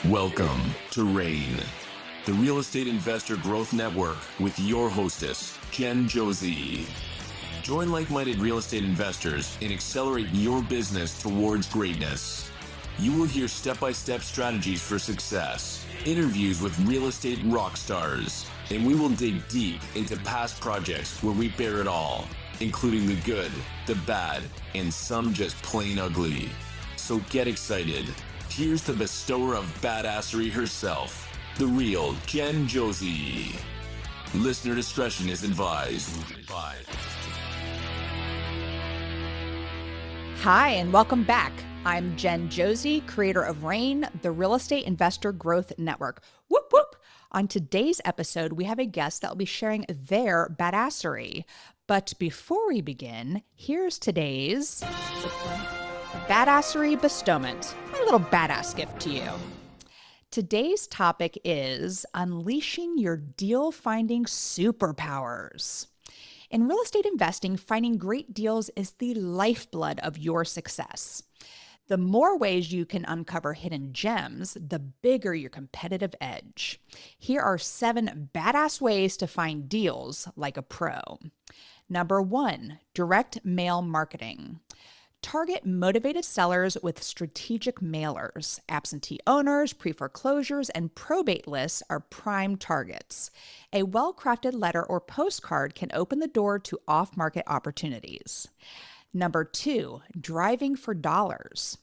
Welcome to RAIN, the Real Estate Investor Growth Network with your hostess, Josey. Join like-minded real estate investors and accelerate your business towards greatness. You will hear step-by-step strategies for success, interviews with real estate rock stars, and we will dig deep into past projects where we bear it all, including the good, the bad, and some just plain ugly. So get excited. Here's the bestower of badassery herself, the real Josey. Listener discretion is advised. Hi, and welcome back. I'm Josey, creator of RAIN, the Real Estate Investor Growth Network. Whoop, whoop. On today's episode, we have a guest that will be sharing their badassery. But before we begin, here's today's badassery bestowment, my little badass gift to you. Today's topic is unleashing your deal-finding superpowers. In real estate investing, finding great deals is the lifeblood of your success. The more ways you can uncover hidden gems, the bigger your competitive edge. Here are 7 badass ways to find deals like a pro. Number 1, direct mail marketing. Target motivated sellers with strategic mailers. Absentee owners, pre-foreclosures, and probate lists are prime targets. A well-crafted letter or postcard can open the door to off-market opportunities. Number 2, driving for dollars.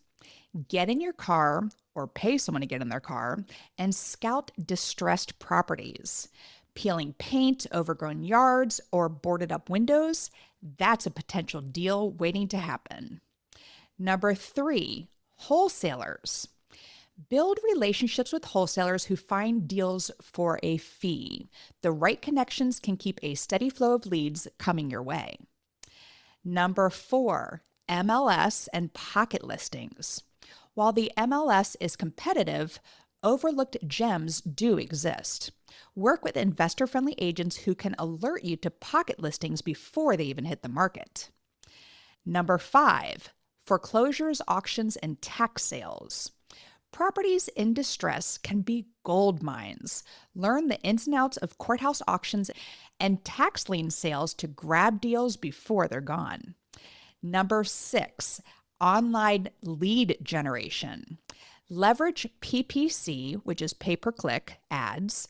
Get in your car or pay someone to get in their car and scout distressed properties. Peeling paint, overgrown yards, or boarded up windows, that's a potential deal waiting to happen. Number 3, wholesalers. Build relationships with wholesalers who find deals for a fee. The right connections can keep a steady flow of leads coming your way. Number 4, MLS and pocket listings. While the MLS is competitive, overlooked gems do exist. Work with investor-friendly agents who can alert you to pocket listings before they even hit the market. Number 5, foreclosures, auctions, and tax sales. Properties in distress can be gold mines. Learn the ins and outs of courthouse auctions and tax lien sales to grab deals before they're gone. Number 6, online lead generation. Leverage PPC, which is pay-per-click ads,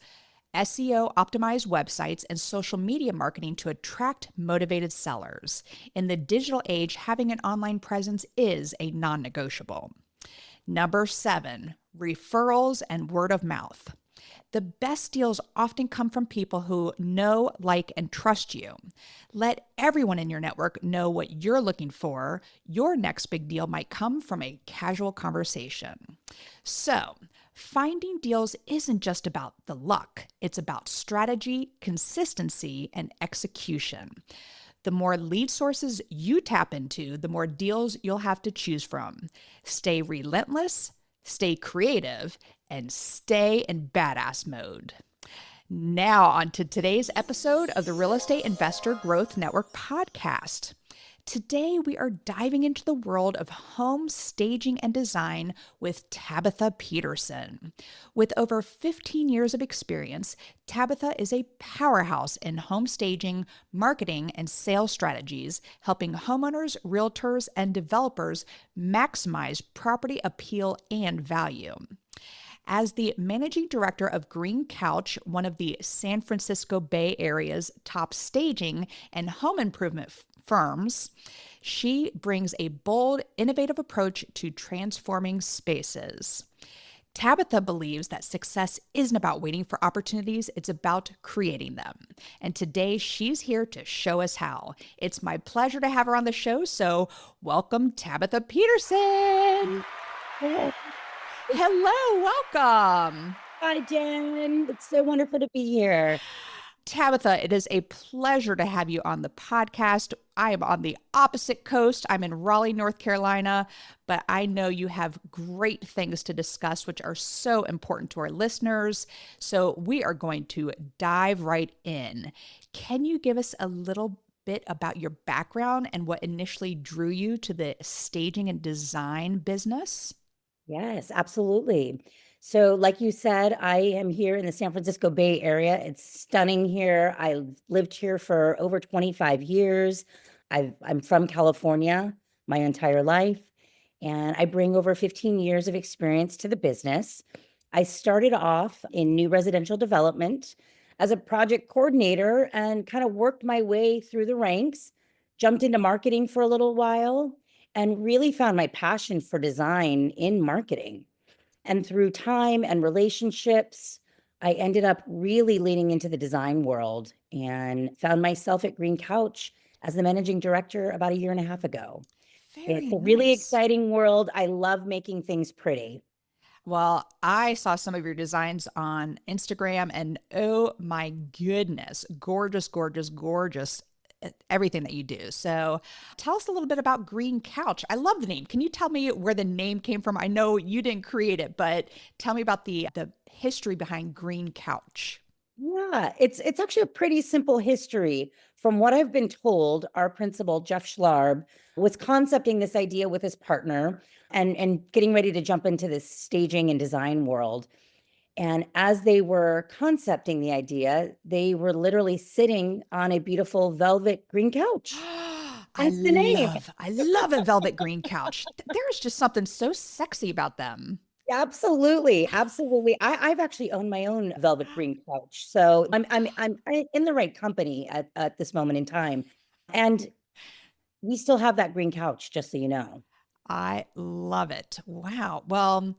SEO optimized websites, and social media marketing to attract motivated sellers. In the digital age, having an online presence is a non-negotiable. Number 7, referrals and word of mouth. The best deals often come from people who know, like, and trust you. Let everyone in your network know what you're looking for. Your next big deal might come from a casual conversation. So, finding deals isn't just about the luck. It's about strategy, consistency, and execution. The more lead sources you tap into, the more deals you'll have to choose from. Stay relentless, stay creative, and stay in badass mode. Now on to today's episode of the Real Estate Investor Growth Network podcast. Today, we are diving into the world of home staging and design with Tabitha Peterson. With over 15 years of experience, Tabitha is a powerhouse in home staging, marketing, and sales strategies, helping homeowners, realtors, and developers maximize property appeal and value. As the managing director of Green Couch, one of the San Francisco Bay Area's top staging and home improvement firms, she brings a bold, innovative approach to transforming spaces. Tabitha believes that success isn't about waiting for opportunities, it's about creating them. And today she's here to show us how. It's my pleasure to have her on the show, so welcome Tabitha Peterson. Hello, welcome. Hi, Jen. It's so wonderful to be here. Tabitha, it is a pleasure to have you on the podcast. I am on the opposite coast. I'm in Raleigh, North Carolina, but I know you have great things to discuss, which are so important to our listeners. So we are going to dive right in. Can you give us a little bit about your background and what initially drew you to the staging and design business? Yes, absolutely. So, like you said, I am here in the San Francisco Bay Area. It's stunning here. I lived here for over 25 years. I'm from California my entire life, and I bring over 15 years of experience to the business. I started off in new residential development as a project coordinator and kind of worked my way through the ranks, jumped into marketing for a little while, and really found my passion for design in marketing. And through time and relationships, I ended up really leaning into the design world and found myself at Green Couch as the managing director about a year and a half ago. It's Very a really nice. exciting world. I love making things pretty. Well, I saw some of your designs on Instagram and oh my goodness, gorgeous, gorgeous, gorgeous. Everything that you do. So, tell us a little bit about Green Couch. I love the name. Can you tell me where the name came from? I know you didn't create it, but tell me about the history behind Green Couch. Yeah, it's actually a pretty simple history. From what I've been told, our principal, Jeff Schlarb, was concepting this idea with his partner and getting ready to jump into this staging and design world. And as they were concepting the idea, they were literally sitting on a beautiful velvet green couch. Hence the name. I love a velvet green couch. There's just something so sexy about them. Absolutely, absolutely. I've actually owned my own velvet green couch, so I'm in the right company at this moment in time, and we still have that green couch, just so you know. I love it. Wow. Well,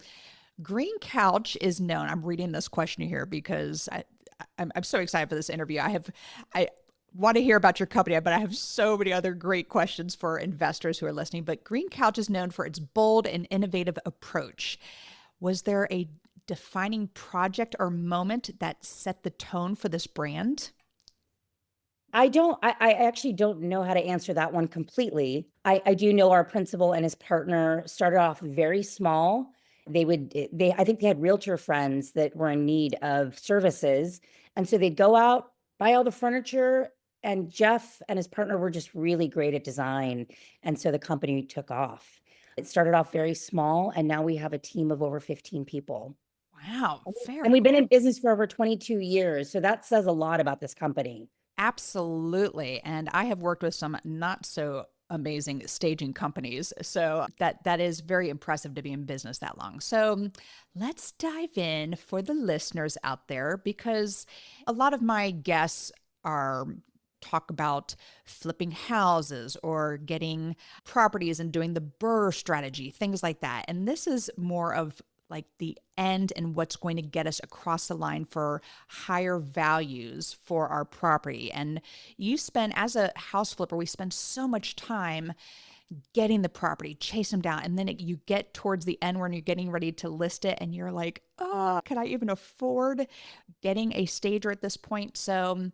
Green Couch is known. I'm reading this question here because I'm so excited for this interview. I want to hear about your company, but I have so many other great questions for investors who are listening. But Green Couch is known for its bold and innovative approach. Was there a defining project or moment that set the tone for this brand? I actually don't know how to answer that one completely. I do know our principal and his partner started off very small. I think they had realtor friends that were in need of services. And so they'd go out, buy all the furniture, and Jeff and his partner were just really great at design. And so the company took off. It started off very small, and now we have a team of over 15 people. Wow, And very we've been in business for over 22 years. So that says a lot about this company. absolutely. And I have worked with some not so amazing staging companies. So that is very impressive to be in business that long. So let's dive in for the listeners out there because a lot of my guests are talk about flipping houses or getting properties and doing the burr strategy, things like that. And this is more of like the end and what's going to get us across the line for higher values for our property. And you spend, as a house flipper, we spend so much time getting the property, chase them down. And then you get towards the end when you're getting ready to list it and you're like, oh, can I even afford getting a stager at this point? So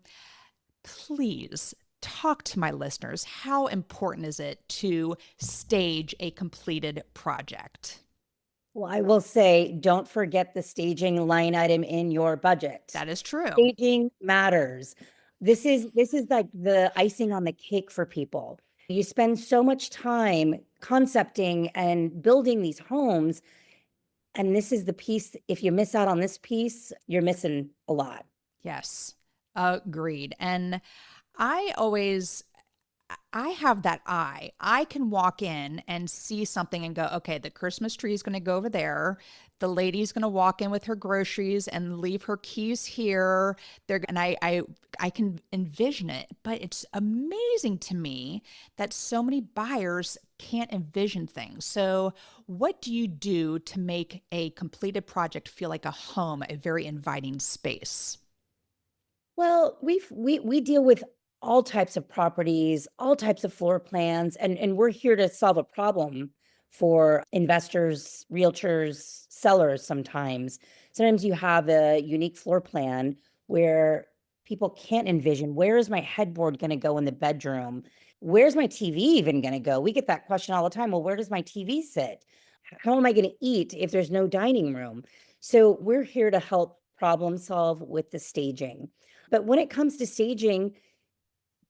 please talk to my listeners. How important is it to stage a completed project? Well, I will say, don't forget the staging line item in your budget. That is true. Staging matters. This is like the icing on the cake for people. You spend so much time concepting and building these homes, and this is the piece. If you miss out on this piece, you're missing a lot. Yes, agreed. And I always, I have that eye. I can walk in and see something and go, okay, the Christmas tree is going to go over there. The lady's going to walk in with her groceries and leave her keys here. I can envision it, but it's amazing to me that so many buyers can't envision things. So, what do you do to make a completed project feel like a home, a very inviting space? Well, we deal with all types of properties, all types of floor plans, and we're here to solve a problem for investors, realtors, sellers sometimes. Sometimes you have a unique floor plan where people can't envision, where is my headboard going to go in the bedroom? Where's my TV even going to go? We get that question all the time. Well, where does my TV sit? How am I going to eat if there's no dining room? So we're here to help problem solve with the staging. But when it comes to staging,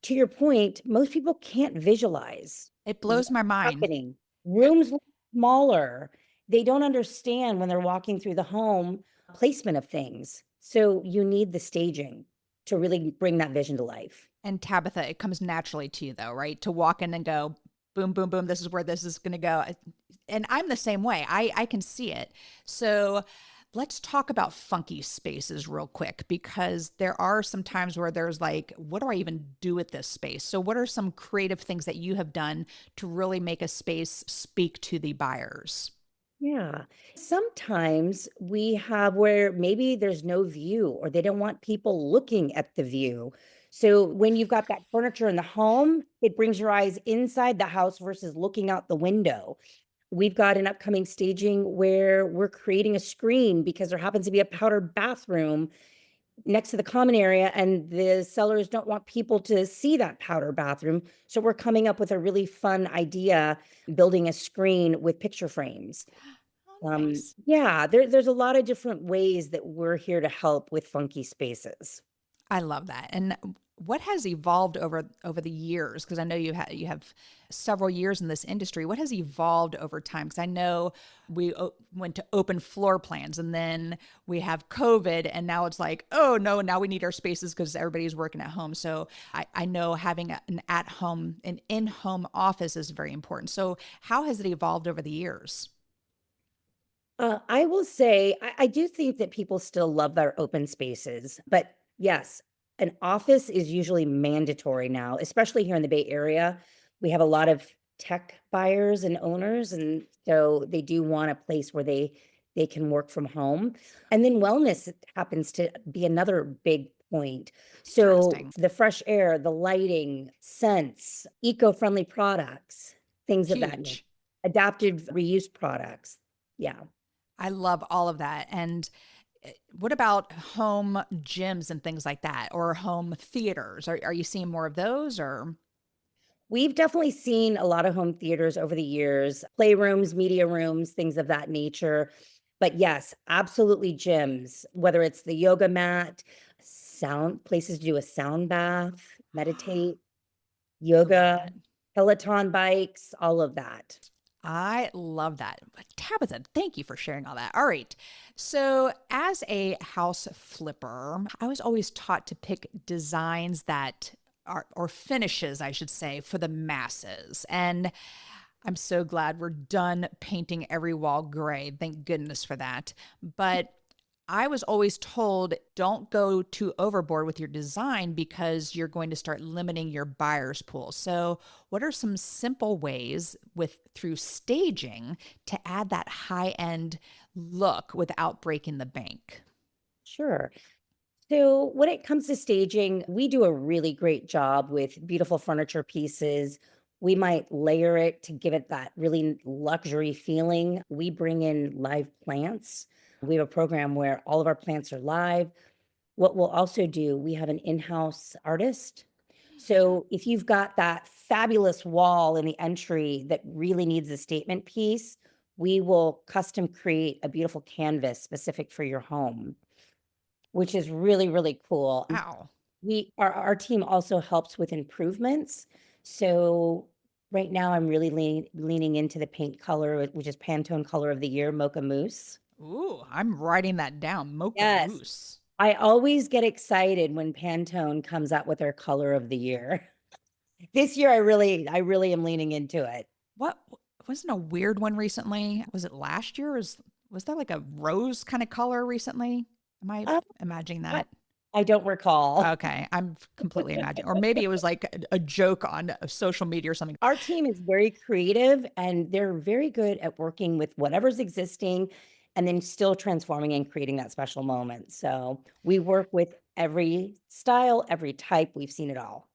to your point, most people can't visualize It blows what's my mind. happening. Rooms look smaller, they don't understand when they're walking through the home placement of things. So you need the staging to really bring that vision to life. And Tabitha, it comes naturally to you though, right? To walk in and go, boom, boom, boom, this is where this is going to go. And I'm the same way. I can see it. So let's talk about funky spaces real quick, because there are some times where there's like, what do I even do with this space? So what are some creative things that you have done to really make a space speak to the buyers? Yeah. Sometimes we have where maybe there's no view or they don't want people looking at the view. So when you've got that furniture in the home, it brings your eyes inside the house versus looking out the window. We've got an upcoming staging where we're creating a screen because there happens to be a powdered bathroom next to the common area, and the sellers don't want people to see that powder bathroom. So we're coming up with a really fun idea, building a screen with picture frames. Oh, nice. Yeah, there's a lot of different ways that we're here to help with funky spaces. I love that. And what has evolved over the years? Because I know you have several years in this industry. What has evolved over time? Because I know we went to open floor plans, and then we have COVID, and now it's like, oh no, now we need our spaces because everybody's working at home. So I know having an in-home office is very important. So how has it evolved over the years? I will say, I do think that people still love their open spaces, but yes, an office is usually mandatory now, especially here in the Bay Area. We have a lot of tech buyers and owners, and so they do want a place where they can work from home. And then wellness happens to be another big point. So Interesting. the fresh air, the lighting, scents, eco-friendly products, things of that nature, Huge. adaptive reuse products. Yeah. I love all of that. And what about home gyms and things like that, or home theaters? Are you seeing more of those, or? We've definitely seen a lot of home theaters over the years, playrooms, media rooms, things of that nature. But yes, absolutely gyms, whether it's the yoga mat, sound places to do a sound bath, meditate, I love yoga, that. Peloton bikes, all of that. I love that. But Tabitha, thank you for sharing all that. All right. So, as a house flipper, I was always taught to pick designs that are, or finishes, I should say, for the masses. And I'm so glad we're done painting every wall gray. Thank goodness for that. But I was always told don't go too overboard with your design because you're going to start limiting your buyer's pool. So, what are some simple ways with through staging to add that high-end look without breaking the bank? Sure. So, when it comes to staging, we do a really great job with beautiful furniture pieces. We might layer it to give it that really luxury feeling. We bring in live plants. We have a program where all of our plants are live. What we'll also do, we have an in house artist. So, if you've got that fabulous wall in the entry that really needs a statement piece, we will custom create a beautiful canvas specific for your home, which is really, really cool. Wow. Our team also helps with improvements. So right now I'm really leaning into the paint color, which is Pantone color of the year, Mocha Mousse. Ooh, I'm writing that down. Mocha Yes. mousse. I always get excited when Pantone comes out with their color of the year. This year I really am leaning into it. What wasn't a weird one recently? Was it last year? Was that like a rose kind of color recently? Am I Uh, imagining I, that? I don't recall. Okay, I'm completely imagining. Or maybe it was like a joke on social media or something. Our team is very creative and they're very good at working with whatever's existing and then still transforming and creating that special moment. So we work with every style, every type. We've seen it all.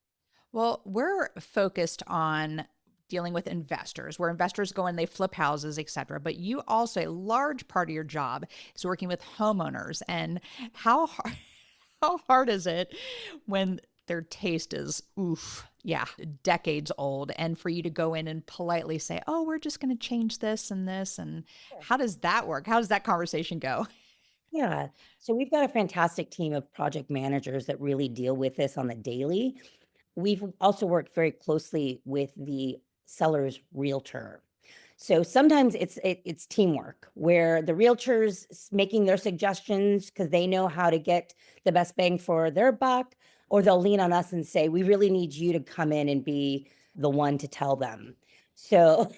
Well, we're focused on dealing with investors, where investors go and they flip houses, et cetera. But you also, a large part of your job is working with homeowners. And how hard, how hard is it when their taste is, oof, yeah, decades old, and for you to go in and politely say, oh, we're just going to change this and this. And how does that work? How does that conversation go? Yeah. So we've got a fantastic team of project managers that really deal with this on the daily. We've also worked very closely with the seller's realtor. So sometimes it's teamwork where the realtors making their suggestions because they know how to get the best bang for their buck, or they'll lean on us and say, we really need you to come in and be the one to tell them. So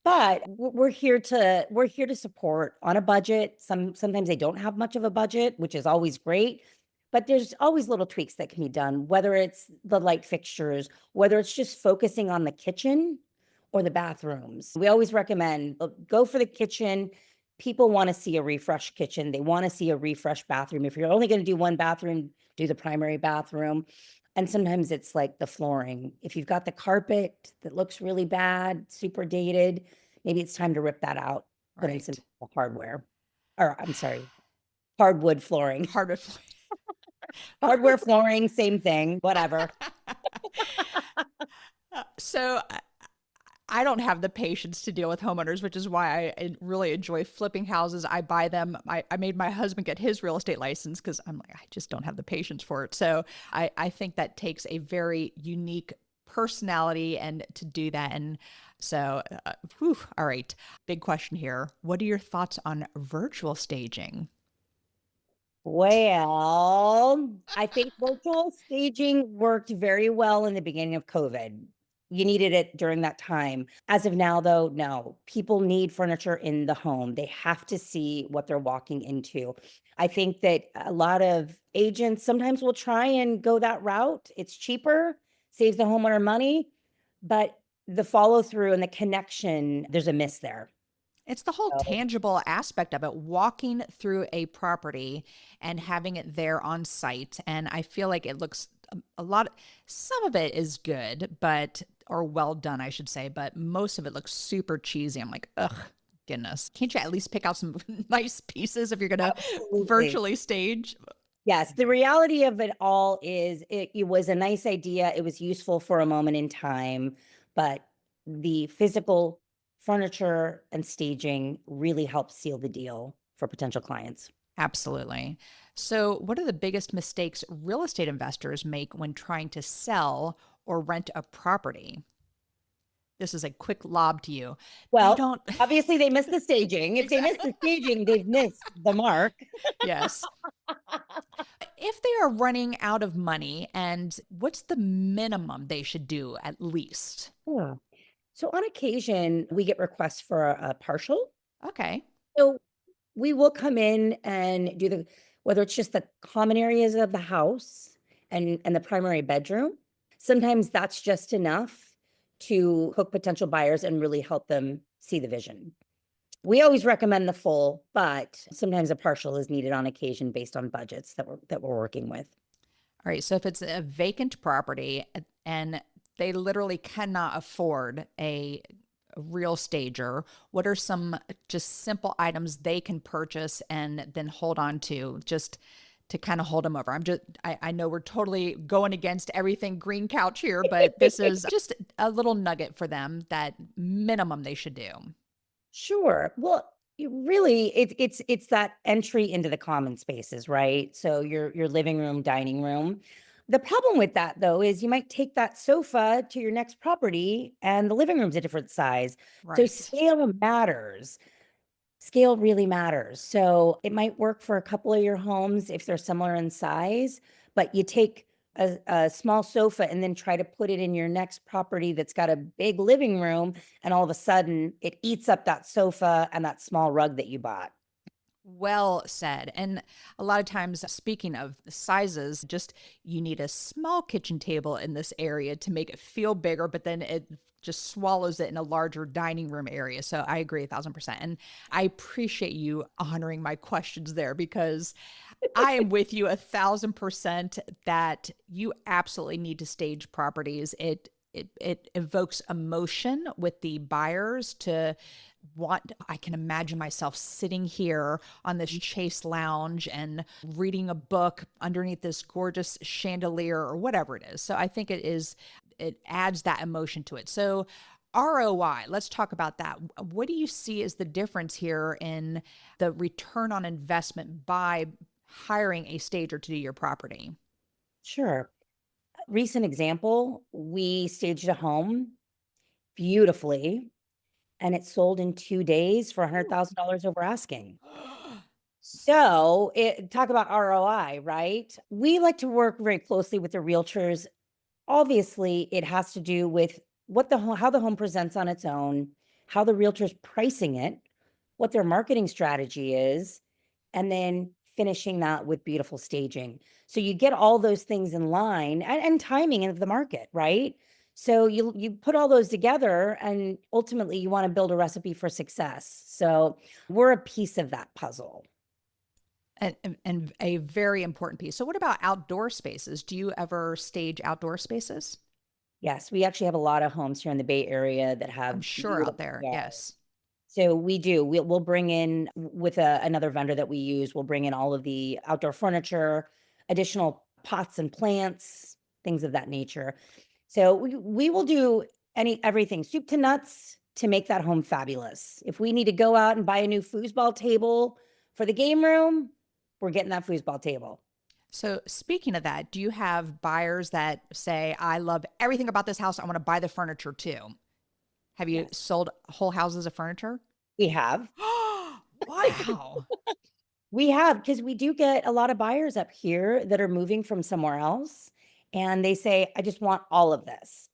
but we're here to support on a budget. Sometimes they don't have much of a budget, which is always great. But there's always little tweaks that can be done, whether it's the light fixtures, whether it's just focusing on the kitchen or the bathrooms. We always recommend go for the kitchen. People want to see a refreshed kitchen. They want to see a refreshed bathroom. If you're only going to do one bathroom, do the primary bathroom. And sometimes it's like the flooring. If you've got the carpet that looks really bad, super dated, maybe it's time to rip that out, put in some hardware. Or I'm sorry, hardwood flooring. Hardwood. Hardware flooring, same thing, whatever. So I don't have the patience to deal with homeowners, which is why I really enjoy flipping houses. I buy them. I made my husband get his real estate license because I'm like, I just don't have the patience for it. So I think that takes a very unique personality and to do that. And so, all right, big question here. What are your thoughts on virtual staging? Well, I think virtual staging worked very well in the beginning of COVID. You needed it during that time. As of now, though, no. People need furniture in the home. They have to see what they're walking into. I think that a lot of agents sometimes will try and go that route. It's cheaper, saves the homeowner money, but the follow through and the connection, there's a miss there. It's the whole So, tangible aspect of it, walking through a property and having it there on site. And I feel like it looks a lot, some of it is good, but, or well done, I should say, but most of it looks super cheesy. I'm like, ugh, goodness. Can't you at least pick out some nice pieces if you're going to absolutely. virtually stage? Yes, the reality of it all is it was a nice idea. It was useful for a moment in time, but the physical furniture and staging really helps seal the deal for potential clients. Absolutely. So, what are the biggest mistakes real estate investors make when trying to sell or rent a property? This is a quick lob to you. They Well, don't, obviously they missed the staging. If they missed exactly. the staging, they've missed the mark. Yes. If they are running out of money, and what's the minimum they should do at least? Yeah. So on occasion, we get requests for a partial. Okay. So we will come in and do whether it's just the common areas of the house and the primary bedroom. Sometimes that's just enough to hook potential buyers and really help them see the vision. We always recommend the full, but sometimes a partial is needed on occasion based on budgets that we're working with. All right. So if it's a vacant property and they literally cannot afford a real stager, what are some just simple items they can purchase and then hold on to just to kind of hold them over? I know we're totally going against everything green couch here, but this is just a little nugget for them that minimum they should do. Sure. Well, it's that entry into the common spaces, right? So your living room, dining room. The problem with that though is you might take that sofa to your next property and the living room's a different size. So Right. scale matters. Scale really matters. So it might work for a couple of your homes if they're similar in size, but you take a small sofa and then try to put it in your next property that's got a big living room, and all of a sudden it eats up that sofa and that small rug that you bought. Well said. And a lot of times, speaking of sizes, just you need a small kitchen table in this area to make it feel bigger, but then it just swallows it in a larger dining room area. So I agree 1,000%. And I appreciate you honoring my questions there because I am with you 1,000% that you absolutely need to stage properties. It evokes emotion with the buyers to want. I can imagine myself sitting here on this chase lounge and reading a book underneath this gorgeous chandelier or whatever it is. So I think it adds that emotion to it. So ROI, let's talk about that. What do you see as the difference here in the return on investment by hiring a stager to do your property? Sure. Recent example, we staged a home. beautifully, and it sold in 2 days for $100,000 over asking. So, talk about ROI, right? We like to work very closely with the realtors. Obviously, it has to do with how the home presents on its own, how the realtor's pricing it, what their marketing strategy is, and then finishing that with beautiful staging. So you get all those things in line, and timing of the market, right? So you put all those together, and ultimately you want to build a recipe for success. So we're a piece of that puzzle. And a very important piece. So what about outdoor spaces? Do you ever stage outdoor spaces? Yes, we actually have a lot of homes here in the Bay Area that I'm have sure out beautiful there. yards. Yes. So we do. We'll bring in with another vendor that we use. We'll bring in all of the outdoor furniture, additional pots and plants, things of that nature. So we will do everything, soup to nuts, to make that home fabulous. If we need to go out and buy a new foosball table for the game room, we're getting that foosball table. So speaking of that, do you have buyers that say, I love everything about this house, I want to buy the furniture too? Have you Yes, sold whole houses of furniture? we have. Wow. We have, because we do get a lot of buyers up here that are moving from somewhere else, and they say, I just want all of this.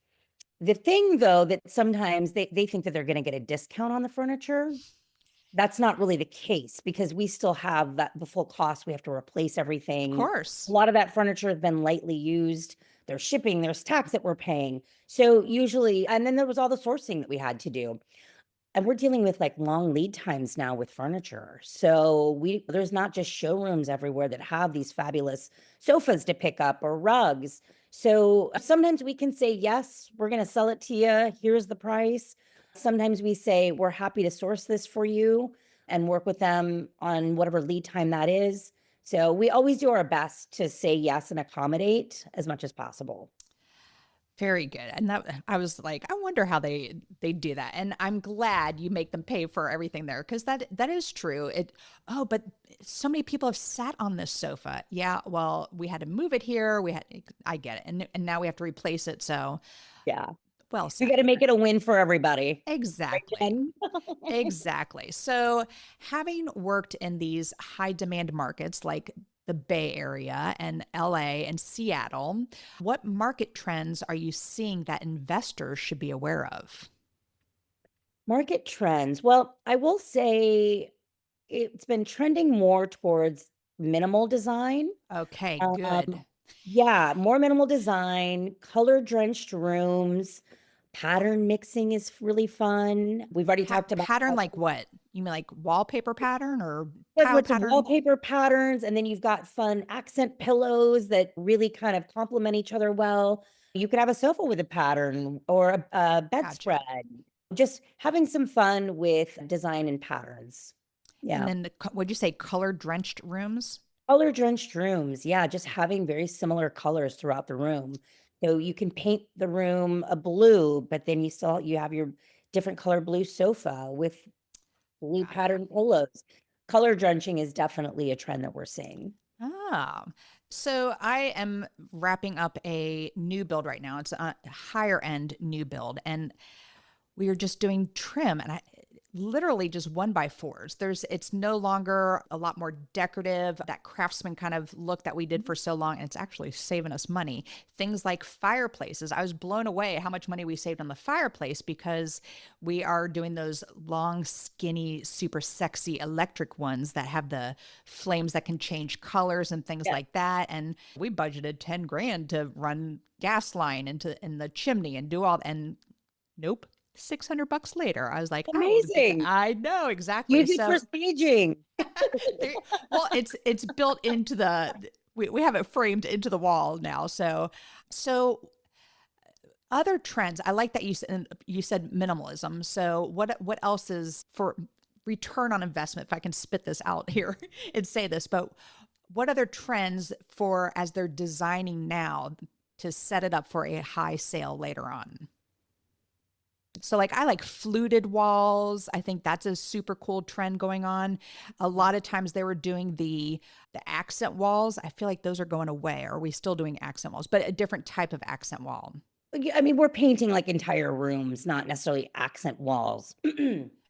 The thing, though, that sometimes they think that they're going to get a discount on the furniture. That's not really the case, because we still have the full cost. We have to replace Of everything. A course. lot of that furniture has been lightly used. There's shipping, there's tax that we're paying. So usually, and then there was all the sourcing that we had to do. And we're dealing with like long lead times now with furniture. So there's not just showrooms everywhere that have these fabulous sofas to pick up or rugs. So sometimes we can say, yes, we're going to sell it to you. Here's the price. Sometimes we say, we're happy to source this for you and work with them on whatever lead time that is. So we always do our best to say yes and accommodate as much as possible. Very good. And that I was like, I wonder how they do that. And I'm glad you make them pay for everything there, because that is true. But so many people have sat on this sofa. Yeah, well, we had to move it here. I get it. And now we have to replace it. So Yeah. well We said. got to make it a win for everybody. Right, Exactly. Jen? Exactly. So, having worked in these high demand markets like the Bay Area and LA and Seattle, what market trends are you seeing that investors should be aware of? Market trends. Well, I will say it's been trending more towards minimal design. Okay, Um, good. yeah, more minimal design, color drenched rooms, pattern mixing is really fun. We've already talked about Pattern like what? You mean like wallpaper pattern or tile with the pattern? wallpaper patterns, and then you've got fun accent pillows that really kind of complement each other well. You could have a sofa with a pattern or a Gotcha. bedspread. Just having some fun with design and patterns. And Yeah. then would you say color drenched rooms? Color drenched rooms. Yeah, just having very similar colors throughout the room. So you can paint the room a blue, but then you have your different color blue sofa with blue Got it. pattern pillows. Color drenching is definitely a trend that we're seeing. Ah, so I am wrapping up a new build right now. It's a higher end new build, and we are just doing trim, and I literally just 1x4s. It's no longer a lot more decorative, that craftsman kind of look that we did for so long, and it's actually saving us money. Things like fireplaces. I was blown away how much money we saved on the fireplace, because we are doing those long, skinny, super sexy electric ones that have the flames that can change colors and things Yeah. like that. And we budgeted 10 grand to run gas line in the chimney and do all, and nope. $600 later, I was like, oh, Amazing. I know exactly. Use it for So, staging. there, well, it's built into we have it framed into the wall now. So other trends. I like that you said minimalism. So what else is for return on investment? If I can spit this out here and say this, but what other trends for as they're designing now to set it up for a high sale later on? So like I like fluted walls. I think that's a super cool trend going on. A lot of times they were doing the accent walls. I feel like those are going away. Are we still doing accent walls? But a different type of accent wall. I mean, we're painting like entire rooms, not necessarily accent walls.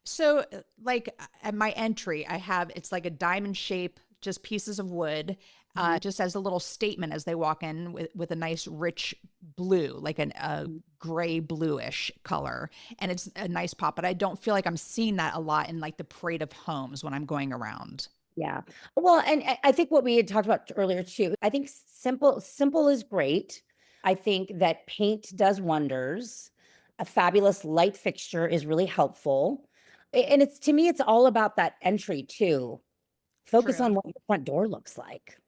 So, like at my entry, it's like a diamond shape, just pieces of wood, Mhm. just as a little statement as they walk in with a nice rich blue, like a gray bluish color. And it's a nice pop, but I don't feel like I'm seeing that a lot in like the parade of homes when I'm going around. Yeah. Well, and I think what we had talked about earlier too, I think simple is great. I think that paint does wonders. A fabulous light fixture is really helpful. And it's to me, it's all about that entry too. Focus True. on what your front door looks like.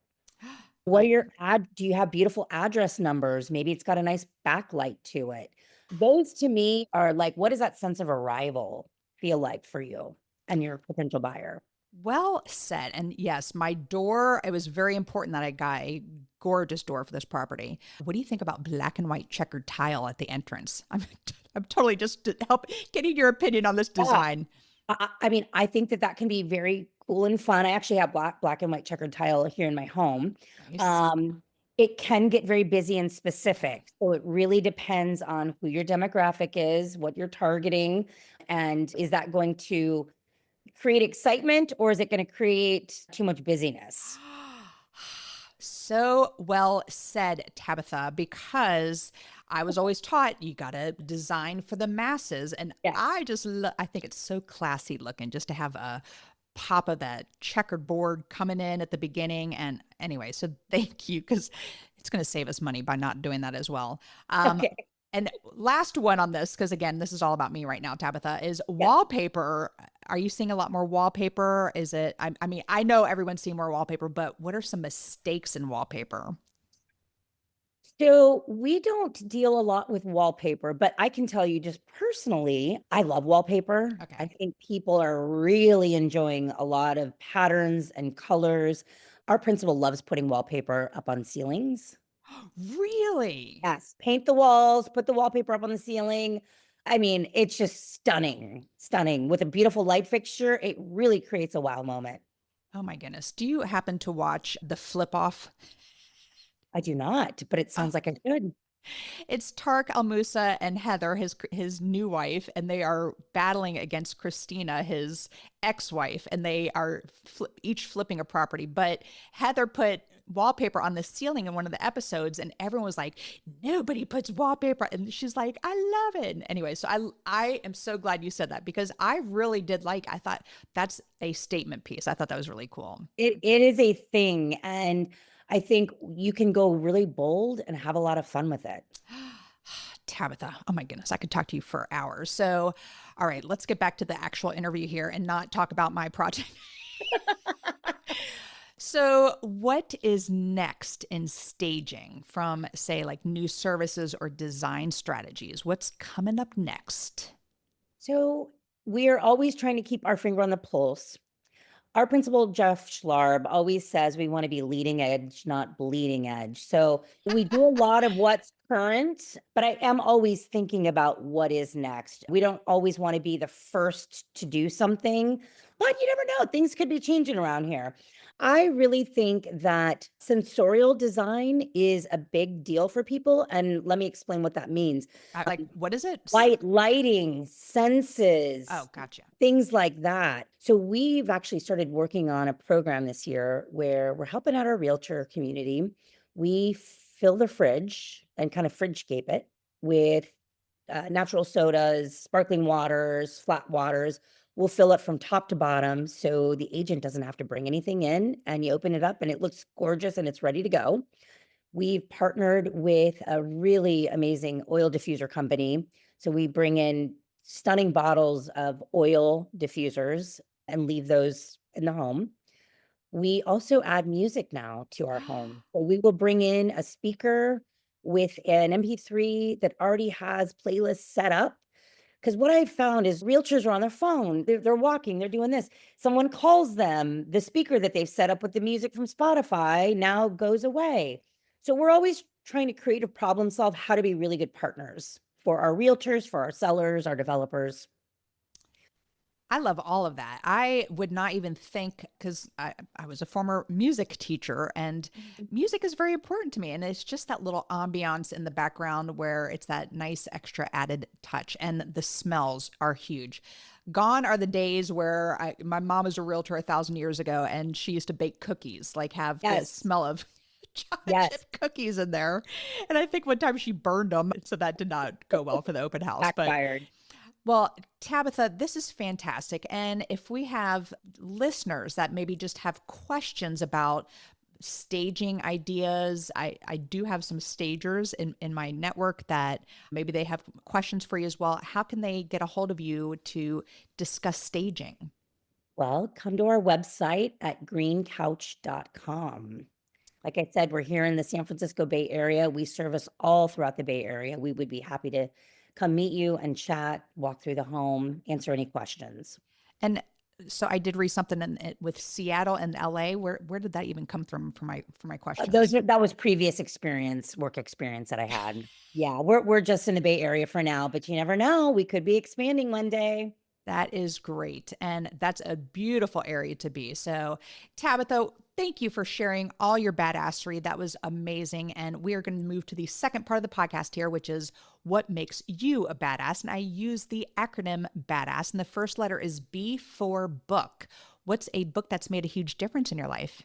What are I your do you have beautiful address numbers? Maybe it's got a nice backlight to it. Those to me are like, what does that sense of arrival feel like for you and your potential buyer? Well said. And yes, my door, it was very important that I got a gorgeous door for this property. What do you think about black and white checkered tile at the entrance? I'm totally just to help getting your opinion on this Yeah. design. I mean, I think that that can be very cool and fun. I actually have black and white checkered tile here in my home. Nice. Um, it can get very busy and specific. So it really depends on who your demographic is, what you're targeting, and is that going to create excitement or is it going to create too much busyness? So well said, Tabitha, because I was always taught you got to design for the masses. And Yes. I think it's so classy looking just to have a pop of that checkered board coming in at the beginning. And anyway, so thank you because it's going to save us money by not doing that as well. Okay. And last one on this, because again, this is all about me right now, Tabitha, is Yeah. wallpaper. Are you seeing a lot more wallpaper? Is it, I mean, I know everyone's seeing more wallpaper, but what are some mistakes in wallpaper? So we don't deal a lot with wallpaper, but I can tell you just personally, I love wallpaper. I Okay. think people are really enjoying a lot of patterns and colors. Our principal loves putting wallpaper up on ceilings. Really? Yes, paint the walls, put the wallpaper up on the ceiling. I mean, it's just stunning, stunning. With a beautiful light fixture, it really creates a wow moment. Oh my goodness. Do you happen to watch the flip off? I do not, but it sounds like I should. It's Tark Almusa and Heather, his new wife, and they are battling against Christina, his ex-wife, and they are each flipping a property. But Heather put wallpaper on the ceiling in one of the episodes, and everyone was like, "Nobody puts wallpaper," and she's like, "I love it." And anyway, so I am so glad you said that because I really did like. I thought that's a statement piece. I thought that was really cool. It is a thing, and I think you can go really bold and have a lot of fun with it. Tabitha, oh my goodness, I could talk to you for hours. So, all right, let's get back to the actual interview here and not talk about my project. So, what is next in staging from, say, like new services or design strategies? What's coming up next? So, we are always trying to keep our finger on the pulse. Our principal, Jeff Schlarb, always says we want to be leading edge, not bleeding edge. So we do a lot of what's current, but I am always thinking about what is next. We don't always want to be the first to do something, but you never know. Things could be changing around here. I really think that sensorial design is a big deal for people. And let me explain what that means. Like, what is it? Lighting, senses, Oh, gotcha. things like that. So we've actually started working on a program this year where we're helping out our realtor community. We fill the fridge and kind of fridgescape it with natural sodas, sparkling waters, flat waters. We'll fill it from top to bottom so the agent doesn't have to bring anything in and you open it up and it looks gorgeous and it's ready to go. We've partnered with a really amazing oil diffuser company. So we bring in stunning bottles of oil diffusers and leave those in the home. We also add music now to our home. So we will bring in a speaker with an MP3 that already has playlists set up. Because what I've found is realtors are on their phone, they're walking, they're doing this. Someone calls them, the speaker that they've set up with the music from Spotify now goes away. So we're always trying to create a problem solve how to be really good partners for our realtors, for our sellers, our developers. I love all of that. I would not even think, because I was a former music teacher, and music is very important to me. And it's just that little ambiance in the background where it's that nice extra added touch. And the smells are huge. Gone are the days where my mom was a realtor 1,000 years ago, and she used to bake cookies, like have the Yes. smell of chocolate Yes. chip cookies in there. And I think one time she burned them. So that did not go well for the open house. But Backfired. well, Tabitha, this is fantastic. And if we have listeners that maybe just have questions about staging ideas, I do have some stagers in my network that maybe they have questions for you as well. How can they get a hold of you to discuss staging? Well, come to our website at greencouch.com. Like I said, we're here in the San Francisco Bay Area. We service all throughout the Bay Area. We would be happy to come meet you and chat, walk through the home, answer any questions. And so I did read something with Seattle and LA. Where did that even come from for my questions? That was previous experience, work experience that I had. Yeah, we're just in the Bay Area for now, but you never know. We could be expanding one day. That is great. And that's a beautiful area to be. So, Tabitha, thank you for sharing all your badassery. That was amazing. And we are going to move to the second part of the podcast here, which is what makes you a badass. And I use the acronym BADASS. And the first letter is B for book. What's a book that's made a huge difference in your life?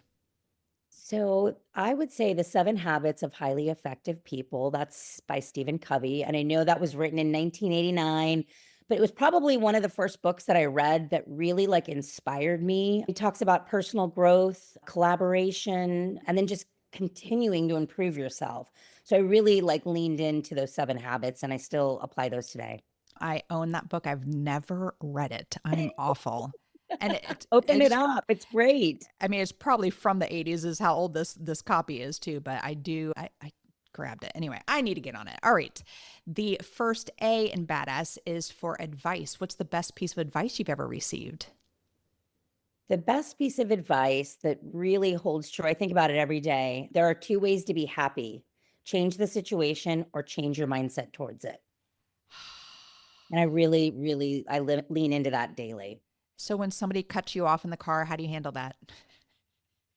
So I would say The 7 Habits of Highly Effective People. That's by Stephen Covey. And I know that was written in 1989, but it was probably one of the first books that I read that really like inspired me. He talks about personal growth, collaboration, and then just continuing to improve yourself. So I really like leaned into those 7 habits and I still apply those today. I own that book. I've never read it. I'm awful. And Open it it's up. It's great. I mean, it's probably from the 80s is how old this copy is too, but I grabbed it. Anyway, I need to get on it. All right. The first A in badass is for advice. What's the best piece of advice you've ever received? The best piece of advice that really holds true, I think about it every day. There are 2 ways to be happy: change the situation or change your mindset towards it. And I really, really, lean into that daily. So when somebody cuts you off in the car, how do you handle that?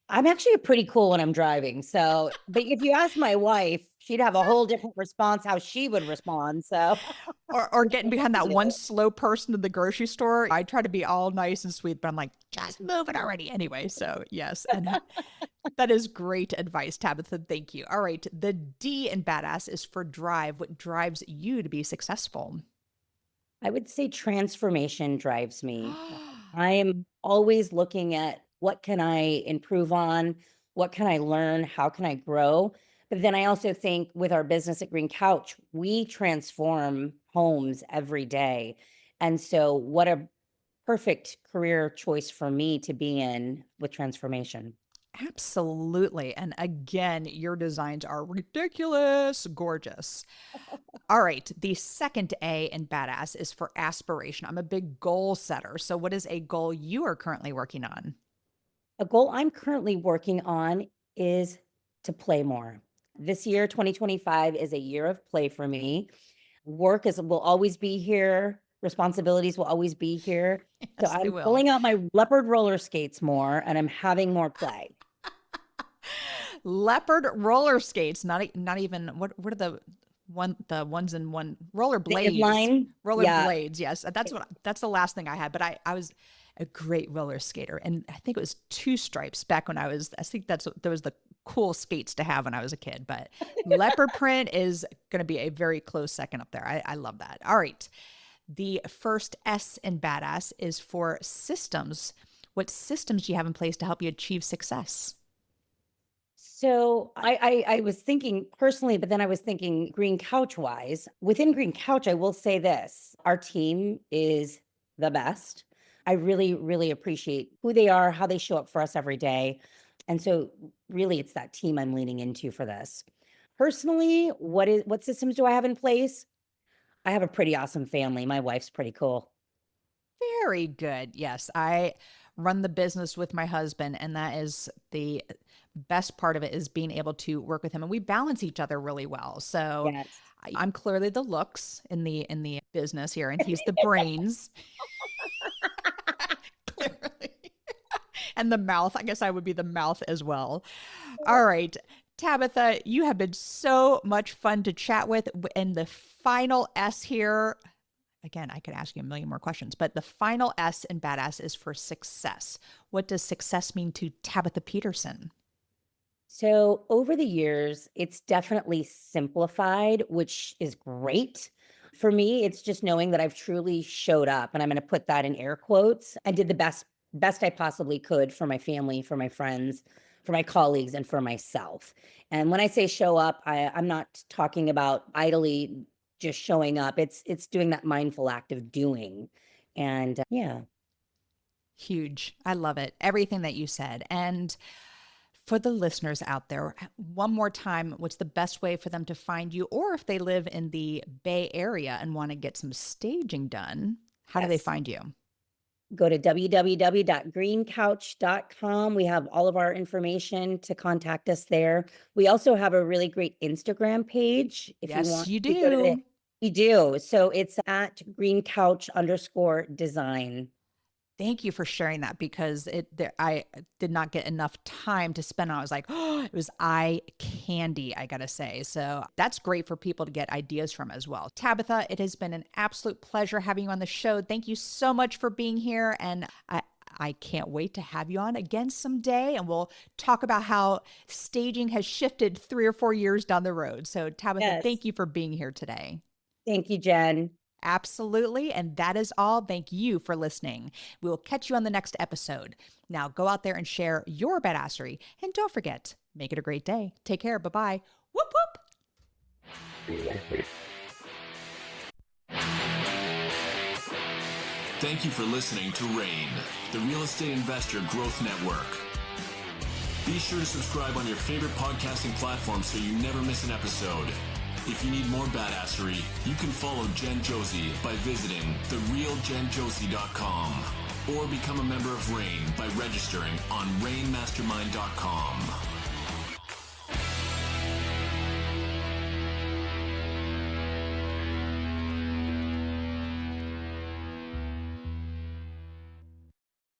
I'm actually pretty cool when I'm driving. So, but if you ask my wife, she'd have a whole different response how she would respond. So, Or it's getting what behind I that one do. slow person in the grocery store. I try to be all nice and sweet, but I'm like, just move it already anyway. So yes, and that is great advice, Tabitha. Thank you. All right. The D in badass is for drive. What drives you to be successful? I would say transformation drives me. I am always looking at what can I improve on? What can I learn? How can I grow? But then I also think with our business at Green Couch, we transform homes every day. And so what a perfect career choice for me to be in with transformation. Absolutely. And again, your designs are ridiculous, gorgeous. All right. The second A in badass is for aspiration. I'm a big goal setter. So, what is a goal you are currently working on? A goal I'm currently working on is to play more. This year, 2025, is a year of play for me. Work is will always be here. Responsibilities will always be here. So Yes, they I'm will. pulling out my leopard roller skates more and I'm having more play. Leopard roller skates, not even what are the ones in one roller The blades. inline, Roller yeah. blades, yes. That's the last thing I had, but I was a great roller skater. And I think it was two stripes back when I think that was the cool skates to have when I was a kid. But leopard print is gonna be a very close second up there. I love that. All right. The first S in badass is for systems. What systems do you have in place to help you achieve success? So I was thinking personally, but then I was thinking Green Couch wise. Within Green Couch, I will say this: our team is the best. I really, really appreciate who they are, how they show up for us every day. And so really it's that team I'm leaning into for this. Personally, what systems do I have in place? I have a pretty awesome family. My wife's pretty cool. Very good. Yes, I run the business with my husband, and that is the best part of it is being able to work with him, and we balance each other really well. So Yes. I'm clearly the looks in the business here, and he's the brains. And the mouth. I guess I would be the mouth as well. All right. Tabitha, you have been so much fun to chat with. And the final S here, again, I could ask you a million more questions, but the final S in badass is for success. What does success mean to Tabitha Peterson? So over the years, it's definitely simplified, which is great. For me, it's just knowing that I've truly showed up, and I'm going to put that in air quotes. I did the best I possibly could for my family, for my friends, for my colleagues, and for myself. And when I say show up, I'm not talking about idly just showing up. It's doing that mindful act of doing. And yeah. Huge. I love it. Everything that you said. And for the listeners out there, one more time, what's the best way for them to find you? Or if they live in the Bay Area and want to get some staging done, how do they find you? Go to www.greencouch.com. We have all of our information to contact us there. We also have a really great Instagram page. If Yes, you want, you to go to do. we do. So it's at greencouch_design. Thank you for sharing that because I did not get enough time to spend on it. I was like, oh, it was eye candy, I gotta say. So that's great for people to get ideas from as well. Tabitha, it has been an absolute pleasure having you on the show. Thank you so much for being here. And I can't wait to have you on again someday. And we'll talk about how staging has shifted 3 or 4 years down the road. So Tabitha, thank you for being here today. Thank you, Jen. Absolutely. And that is all. Thank you for listening. We will catch you on the next episode. Now go out there and share your badassery. And don't forget, make it a great day. Take care. Bye-bye. Whoop, whoop. Thank you for listening to RAIN, the Real Estate Investor Growth Network. Be sure to subscribe on your favorite podcasting platform so you never miss an episode. If you need more badassery, you can follow Jen Josey by visiting therealjenjosey.com or become a member of RAIN by registering on rainmastermind.com.